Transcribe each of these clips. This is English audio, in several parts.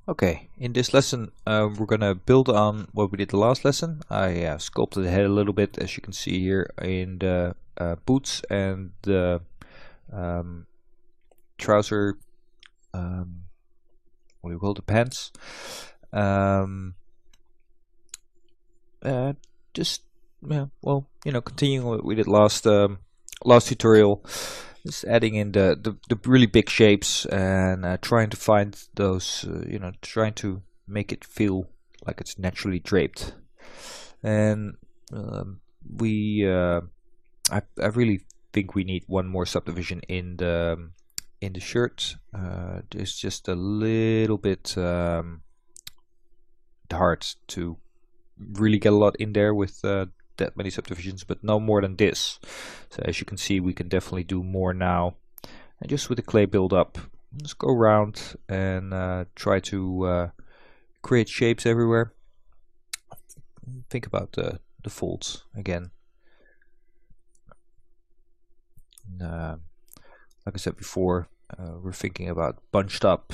Okay, in this lesson we're gonna build on what we did the last lesson. I sculpted the head a little bit, as you can see here in the boots and the trouser, what do you call it, the pants. Just well, continuing what we did last tutorial. Just adding in the really big shapes and trying to find those, trying to make it feel like it's naturally draped. And I really think we need one more subdivision in the shirt. It's just a little bit hard to really get a lot in there with that many subdivisions, but no more than this. So as you can see, we can definitely do more now. And just with the clay build up, just go around and try to create shapes everywhere. Think about the folds again. Like I said before, we're thinking about bunched up,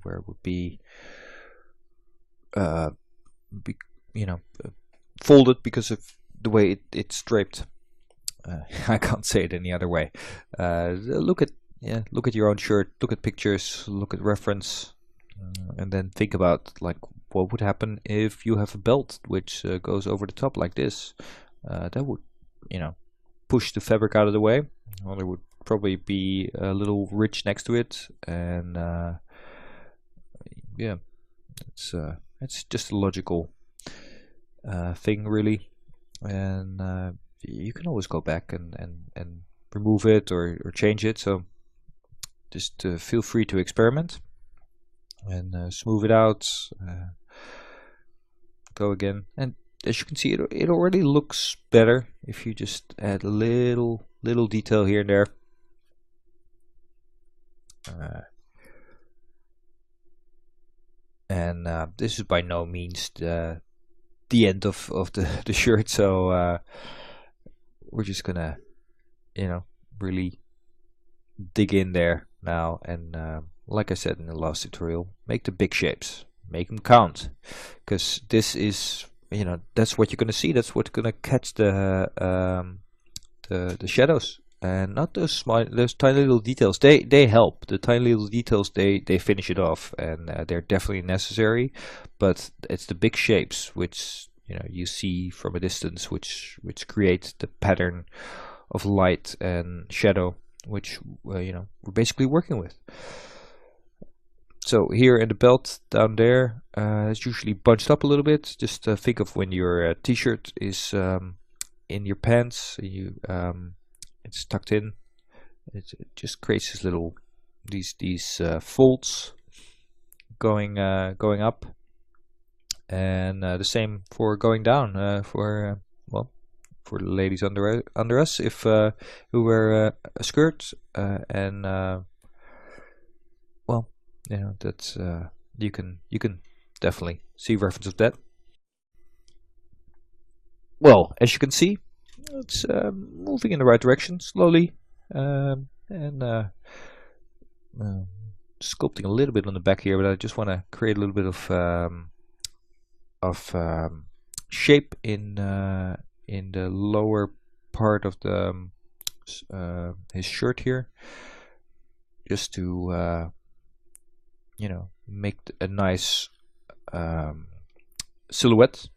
where it would be folded because of the way it's draped. I can't say it any other way. Look at your own shirt, look at pictures, look at reference, and then think about like what would happen if you have a belt which goes over the top like this. That would push the fabric out of the way. Well, there would probably be a little ridge next to it, and yeah, it's just a logical thing, really. And you can always go back and remove it or change it, so just feel free to experiment and smooth it out, go again, and as you can see, it already looks better if you just add a little detail here and there. This is by no means the end of the shirt, so we're just gonna really dig in there now, and like I said in the last tutorial, make the big shapes, make them count, because this is that's what you're gonna see, that's what's gonna catch the shadows, and not those tiny little details. They help. The tiny little details, they finish it off, and they're definitely necessary, but it's the big shapes which you see from a distance, which create the pattern of light and shadow, which we're basically working with. So here in the belt down there, it's usually bunched up a little bit. Just think of when your t-shirt is in your pants, it's tucked in. It just creates this little these folds going up, and the same for going down for the ladies under us, if who wear a skirt, and that's you can definitely see reference of that. Well, as you can see, it's moving in the right direction slowly, and sculpting a little bit on the back here, but I just want to create a little bit of shape in the lower part of the his shirt here, just to make a nice silhouette,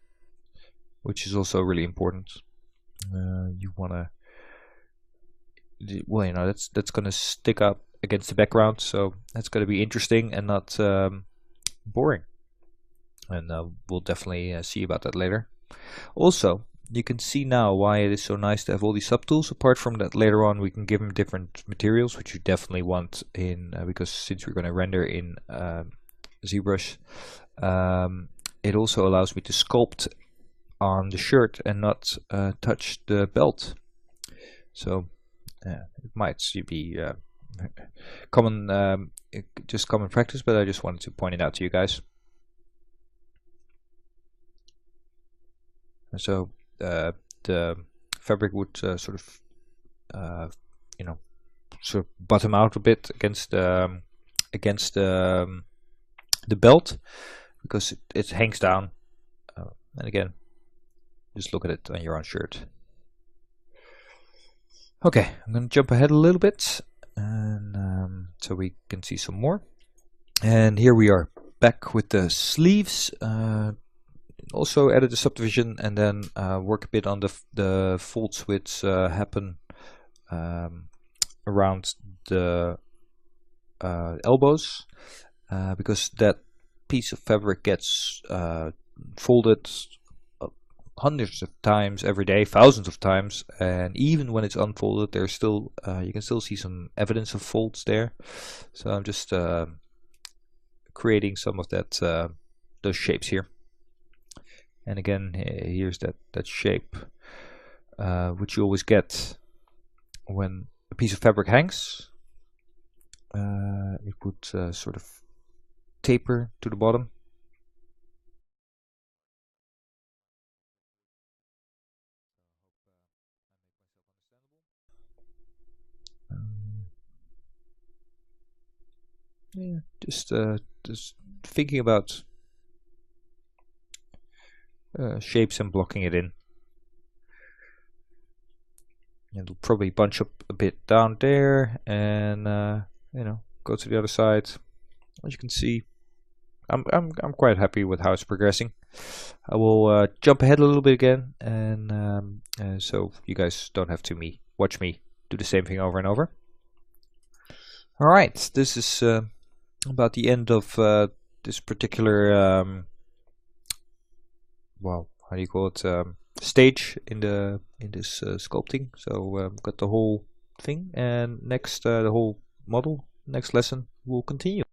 which is also really important. You want to, well, that's going to stick up against the background, so that's going to be interesting and not boring, and we'll definitely see about that later. Also, you can see now why it is so nice to have all these subtools. Apart from that, later on we can give them different materials, which you definitely want in because since we're going to render in ZBrush, it also allows me to sculpt on the shirt and not touch the belt. So it might be just common practice, but I just wanted to point it out to you guys. So the fabric would sort of bottom out a bit against against the belt, because it hangs down. And again, just look at it on your own shirt. Okay, I'm going to jump ahead a little bit, and so we can see some more. And here we are back with the sleeves. Also added the subdivision, and then work a bit on the folds which happen around the elbows, because that piece of fabric gets folded hundreds of times every day, thousands of times, and even when it's unfolded, there's still you can still see some evidence of folds there. So I'm just creating some of that those shapes here. And again, here's that shape which you always get when a piece of fabric hangs. It would sort of taper to the bottom. Yeah, just thinking about shapes and blocking it in. It'll probably bunch up a bit down there, and you know, go to the other side. As you can see, I'm quite happy with how it's progressing. I will jump ahead a little bit again, and so you guys don't have to watch me do the same thing over and over. All right, this is about the end of this particular well, how do you call it, stage in this sculpting. So got the whole thing, and next the whole model. Next lesson we'll continue.